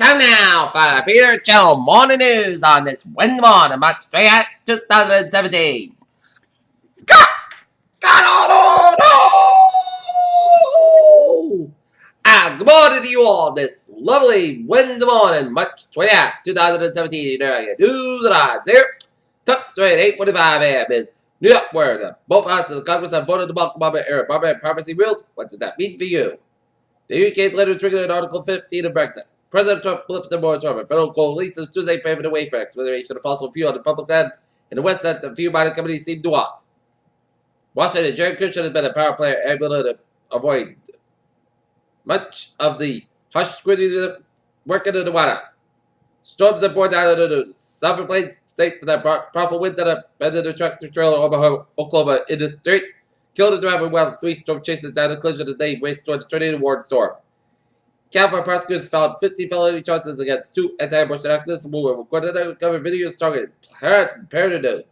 Time now for the Peter Chill Morning News on this Wednesday morning, March 28th, 2017. God! Good morning to you all this lovely Wednesday morning, March 28th, 2017. News and odds here. Top straight 8:45 a.m. is New York, where both houses of Congress have voted to block Obama privacy rules. What does that mean for you? The UK's later triggered Article 15 of Brexit. President Trump lifted the moratorium. Federal coal leases Tuesday paving the way for exploration of fossil fuel on the public land in the West that the few mining companies seem to want. Washington, Jared Kushner has been a power player able to avoid much of the harsh scrutiny working in the White House. Storms have poured down into the southern plains states with that powerful winds that have bended the tractor trailer over Oklahoma in the street, killed the driver while 3 storm chases down the collision today raced toward the tornado warning storm. California prosecutors found 50 felony charges against 2 anti-abortion activists who were recorded and covered videos targeting Planned Parenthood.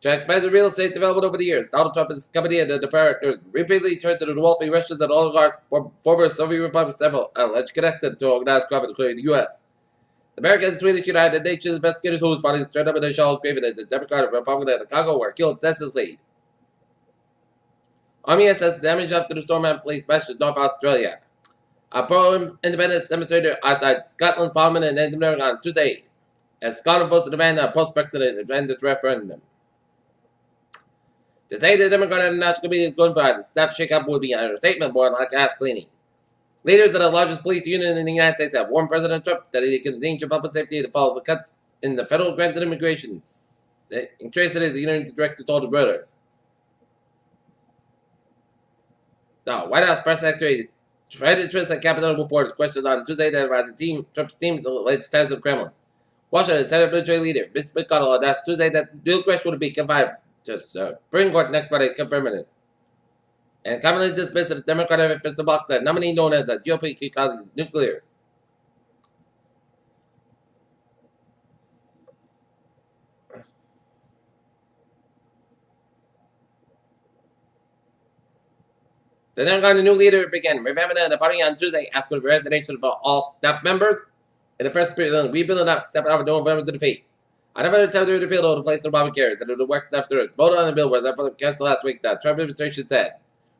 To expand the real estate development over the years, Donald Trump and his company and the partners repeatedly turned to the wealthy Russians and oligarchs from former Soviet republics, several alleged connected to organized crime, including the U.S. The American and Swedish United Nations investigators whose bodies turned up in the shell graven in the Democratic Republic of the Congo were killed senselessly. Army assessed damage after the storm absolutely smashed in North Australia. A pro-independence demonstrator outside Scotland's Parliament in Edinburgh on Tuesday, as Scotland posted a demand on post-Brexit independence referendum. To say the Democratic National Committee is going for a step shake-up would be an understatement, more like ass cleaning. Leaders of the largest police union in the United States have warned President Trump that he can endanger public safety if it follows the cuts in the federal granted immigration. In trace it is the union's director told the Reuters. The White House press secretary tried to address the Capitol reporters' questions on Tuesday that about Trump's team's alleged ties to the Kremlin. Washington Senate military leader Mitch McConnell announced Tuesday that the question would be confined to Supreme Court next Friday, confirming it. And commonly dismissed the Democratic efforts to block the nominee known as the GOP could cause nuclear. The Democratic new leader began revamping the party on Tuesday after the resignation for all staff members. In the first rebuilding out, stepping out with no members to defeat. I never attempted to repeal the place of Obamacare that the works after a vote on the bill was canceled last week, the Trump administration said.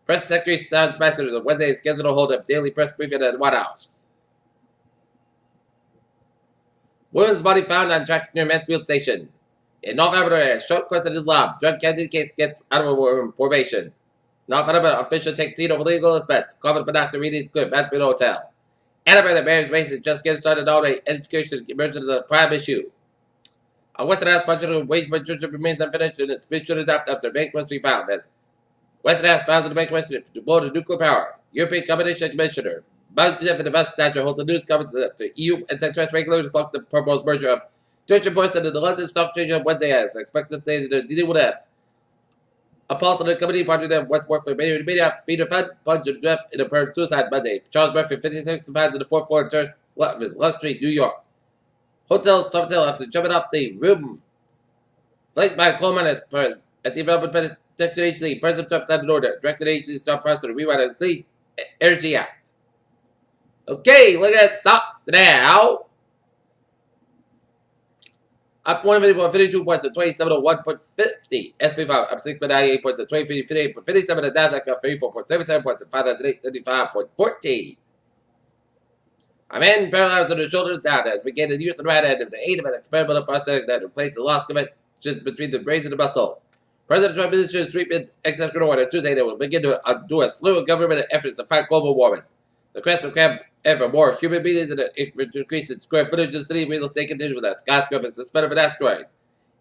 Press Secretary Sean Spicer on Wednesday is scheduled to hold a daily press briefing at the White House. Woman's body found on tracks near Mansfield Station. In North Alabama, a short course of Islam, drug candidate case gets out of probation. North Alabama official takes seat over legal aspects. Carbon monoxide readings clear Mansfield Hotel. Alabama marriage race is just getting started all day. Education emerges as a prime issue. A Western House budget of wage budget remains unfinished and its future adapt after bankruptcy found as Western House files in the bankruptcy to blow the nuclear power. European Competition Commissioner Jeff and the Vest Thatcher holds a news conference after EU antitrust regulators blocked the proposed merger of Deutsche Börse and the London Stock Exchange on Wednesday as expected to say that the deal would have. A pulse on the company party that West worked for media feeder fund plunged death in a apparent suicide Monday. Charles Murphy, 56, survived in the 4th floor of his luxury New York hotel Sofitel after jumping off the room. Flanked by coal miners at the development agency, President Trump signed an order directed agency to start process to rewrite the Clean Energy Act. Okay, look at stocks now. Up 152 points to 2701.50. SP5 up 6.98 points to 2358.57. The Nasdaq up 34.77 points to 5,875.14. A man paralyzed on the shoulders down as began to use the right hand of the aid of an experimental prosthetic that replaced the lost connections between the brain and the muscles. President Trump issued a sweeping executive order Tuesday that will begin to undo a slew of government efforts to fight global warming. The quest for ever more human beings and increase in square footage of the city real estate continues with a skyscraper suspended of an asteroid.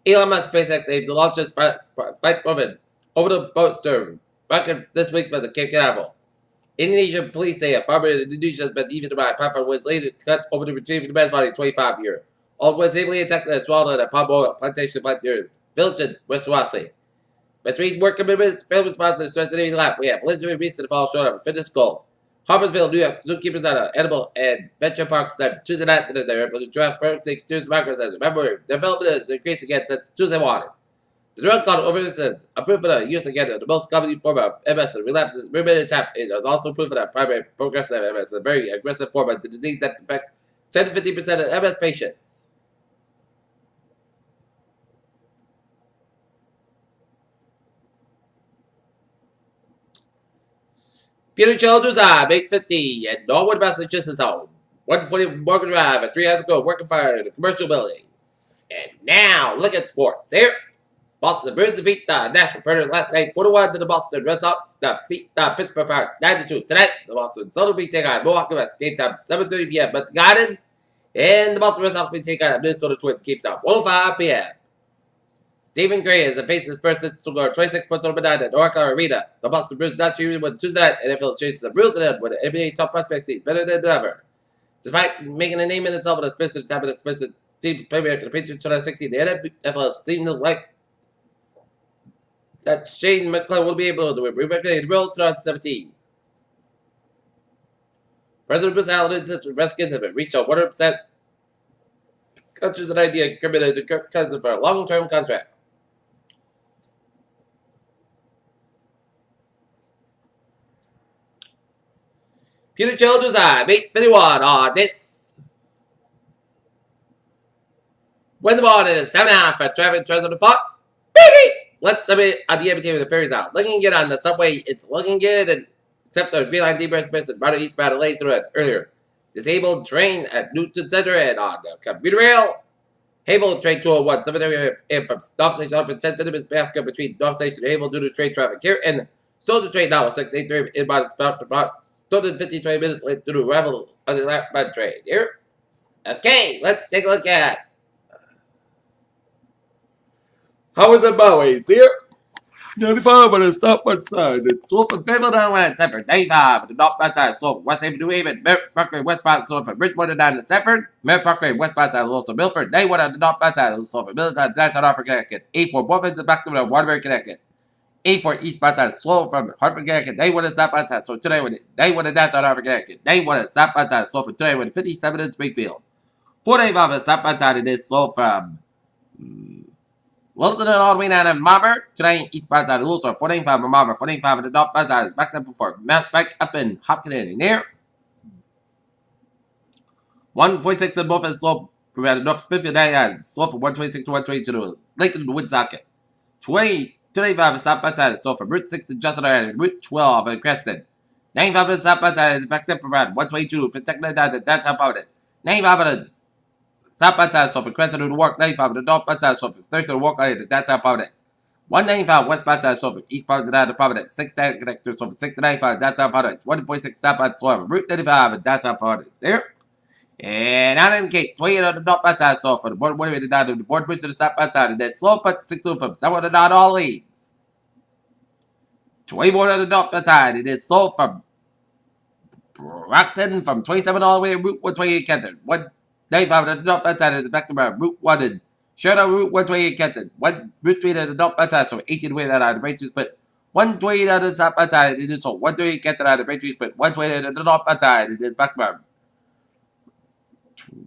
Elon Musk SpaceX aims to launch its flight movement over the Boatster rocket this week for the Cape Canaveral. Indonesian police say a farmer in Indonesia has been defeated by a python was later cut over to retrieve the man's body 25 years. Old was ably attacked and swallowed at a palm oil plantation plant near his village in West Swansea. Between work commitments and film responses to the daily life, we have legendary reasons to fall short of fitness goals. Harpersville, New York, zookeepers at an animal and venture park said Tuesday night that they were able to draft Parks Tuesday markers as remember development has increased again since Tuesday morning. The drug called overdoses are proof of the use again of the most common form of MS and relapses remitted tap. It is also proof of that primary progressive MS, a very aggressive form of the disease that affects 10 to 50% of MS patients. Peter Childers, 850 in Norwood, Massachusetts home. 140 Morgan Drive at 3 hours ago, working fire in a commercial building. And now, look at sports here. Boston Bruins defeat the Nashville Predators last night 4-1 to the Boston Red Sox. Defeat the Pittsburgh Pirates 9-2. Tonight, the Boston Celtics will be taking on Milwaukee Bucks. Game time 7:30 p.m. at the Garden. And the Boston Red Sox will be taking on Minnesota Twins. Game time 1:05 p.m. Stephen Gray is the face of the Spurs to score 26 points over the Oracle Arena. The Boston Bruins not cheating with Tuesday night. NFL chases the Bruins and with the NBA top prospects teams better than ever. Despite making a name in itself at a specific time of the specific team playmaker the Patriots 2016, the NFL seemed to like that Shane McClellan will be able to win. Rebecca Drill 2017. President Bruce Allen insists Redskins have reached a 100% countries an idea incriminated to Kirk Cousins for a long-term contract. Peter Childers, 851 on this Wednesday morning, 7.5 for traffic turns on the park. Baby! Let's submit on the MBT with the ferries out. Looking good on the subway, it's looking good, and except for the Green Line D-Burst Mission, right eastbound of Lays through it earlier. Disabled train at Newton Center and on the commuter rail. Havel train 201, 7:30 a.m. from North Station up in 10 minutes basket between North Station and Havel due to train traffic here, and Stolen train now 6:83 inbound about stolen 20 minutes late due to arrival on the left by train here. Okay, let's take a look at how is it Bowie's here. 95 on the southwest side. It's slope from Fayetteville down west Sanford. 95 on the northwest side. Slope West Haven, New Haven. Merritt Parkway, westbound slope from Bridgewater down to Sanford. Merritt Parkway, westbound side of Los Milford. 91 on the northwest side of slope from Middletown, downtown Hartford, Connecticut. 84 Buffins back to Waterbury, Connecticut. 84 eastbound side slope from Hartford, Connecticut. 91 southbound side. So today with 91 downtown Hartford, Connecticut. 91 southbound side slope from today with 57 in Springfield. 485 on the southbound side it is slope from Littleton and all the way down in Marlborough. Today, eastbound side of Louisville, 485 in Marlborough, 485 in the northbound side is backed up before Mass back up in Hopkins in there. 146 in both ends slope from North Smithfield, 99, slope from 126 to 122 to Lincoln to Woonsocket. 285 in southbound side is slope from Route 6 in Justin and Route 12 in Creston. 95 in southbound side is backed up around 122, particularly down to downtown Providence. 95 in southbound side slope from Creston to Newark. 95 in the northbound side slope from Thursday to Newark to downtown Providence. 195 westbound side slope from eastbound down to Providence. 6 connector slope from 6 to 95 downtown Providence. 146 southbound slope from Route 95 in downtown Providence. Here. And out in the gate, 28 on the northbound side slope from the board way to down to the board bridge to the southbound side. And then slope at 62 from 7 to 9 all lanes. 24 on the northbound side. It is slope from Brockton from 27 all the way to Route 128 Kenton. 195 on the northbound side is back to Route 1 and Sheridan Route 128 Kenton. Route 3 on the northbound side, so 18 way out of the Brain Tree Split. 120 on the southbound side, it is so 130 Kenton out of the Brain Tree Split. 120 on the northbound side, it is back to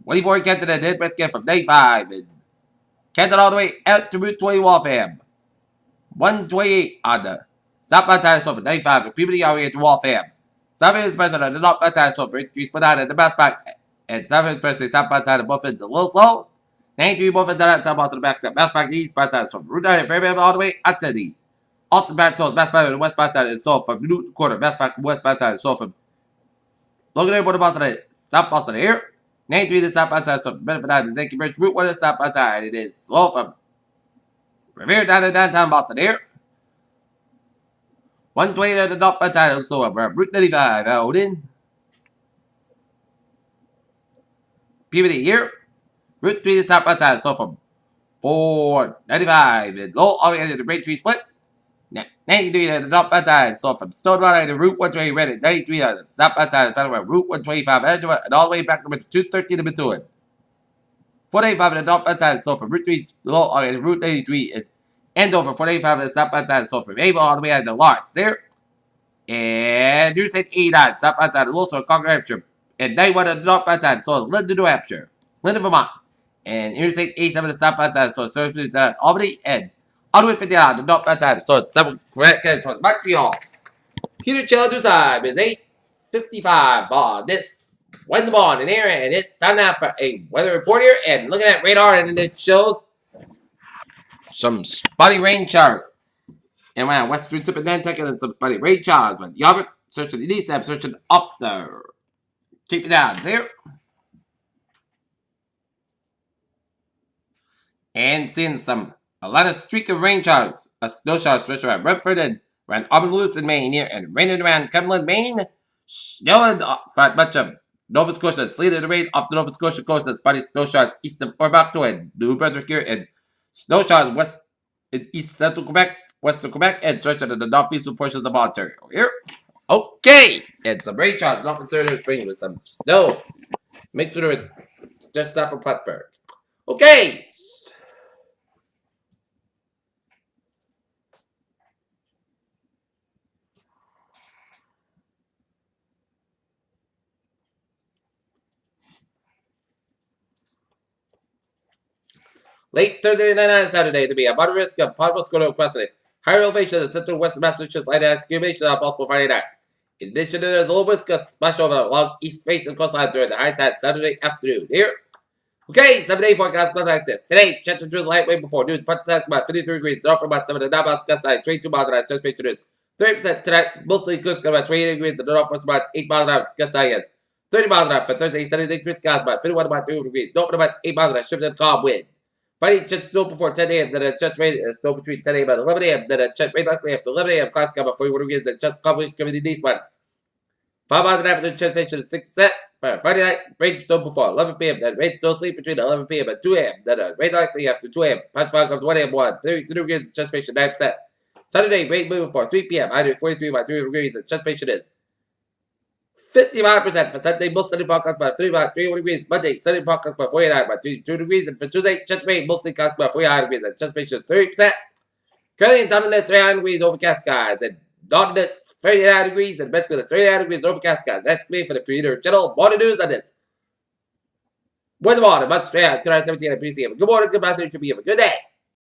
24 Kenton and then Prescott from 95 and Kenton all the way out to Route 20 Waltham. 128 on the southbound side, so from 95 and Puberty all the way to Waltham. Southbound is present on the northbound side, so Brain Tree Split out of the mouse back. And 7 is pressing southbound side of both ends a little slow. 93 both ends out to the back to mouse back to the eastbound side. So from Route 9 and Fairbairn all the way up to the Austin back towards mouse back to the westbound side and so from Newton Quarter, mouse back to westbound side and so from Logan Airport to Boston, South Boston here. 93 to southbound side, so from Benefit out to Zanky Bridge, Route 1 to southbound side. It is slow from Revere down to downtown Boston here. 120 to the northbound side and so from Route 95 out in Puberty here. Route 3 to southbound side, so from 495 and low all the way to the Brain Tree Split. 93 to the northbound side, so from Stone Valley to Route 120 Reddit. 93 on the southbound side, Route 125 and all the way back to 213 in Methuen. 485 on the northbound side, so from Route 3 low all the way to Route 83 and Andover. 485 on the southbound side, so from Able all the way to Lawrence there. And New St. 89 southbound side, also Concord, Hampshire. And 91 on the northbound side, so Linden, New Hampshire. Linden, Vermont. And Interstate 87 on the southbound side, so service at Albany and all the way 59 on the northbound side, so it's 7 correct towards Montreal. Peter Childers time is 8:55 on this Wednesday morning here, and it's time now for a weather report here. And looking at radar, and it shows some spotty rain showers. And when western tip and Nantucket and some spotty rain showers. When Yarmouth searching the east, I'm searching up there. Keep it down there. And seeing a lot of streak of rain showers, a snow shower stretched around Brentford and around Auburn Lewis in Maine here, and raining around Cumberland, Maine. Snowing for much of Nova Scotia, sleeted rain off the Nova Scotia coast, and spotty snow showers east of Orbato and New Brunswick here, and snow showers west in east central Quebec, western Quebec, and stretching to the northeastern portions of Ontario here. Okay, and some rain showers not considered spring with some snow mixed with it just south of Plattsburgh. Okay. Late Thursday night and Saturday to be a moderate risk of possible scoring question. Higher elevation in the central western Massachusetts, light excavation possible Friday night. In addition, there's a low risk of splash over along east face and coastline during the high tide Saturday afternoon. Here. Okay, 7-day forecast goes like this. Today, chance of drizzle lightweight before noon. Part about 53 degrees. North from about 7 to 9 miles. Gust side 22 miles an hour. Chance rate is 30% tonight. Mostly close to about 28 degrees. The northwest about 8 miles an hour. Gust side is 30 miles an hour for Thursday. Sunday, Chris Gas about 51 about 3 degrees. North about 8 miles an hour. Shift and calm wind. Friday, chance snow before 10 a.m. Then a chance rain is snow between 10 a.m. and 11 a.m. Then a chance rain likely after 11 a.m. Class cover 41 degrees. And chance coming in the east one. 5 miles an hour for the chance station is 6%. Friday night, rain snow before 11 p.m. Then rain snow sleep between 11 p.m. and 2 a.m. Then rain likely after 2 a.m. Punch fog comes 1 a.m. 1. 32 degrees, chest patient 9%. Saturday, rain moving before 3 p.m. High 43 by 3 degrees, and chest patient is 55%. For Sunday, most sunny podcast by 3 by 3 degrees. Monday, sunny podcast by 49 by 2 degrees. And for Tuesday, chest rain mostly cast by 49 degrees, and chest patient is 30%. Currently in Dunedin, 39 degrees, overcast skies. And Dunedin, 39 degrees, and Mexico, 39 degrees, overcast skies. That's me for the Peter General Morning News on this. Where's the morning? Much straight out. 2017 at BCM. Good morning, good afternoon, to be. Have a good day.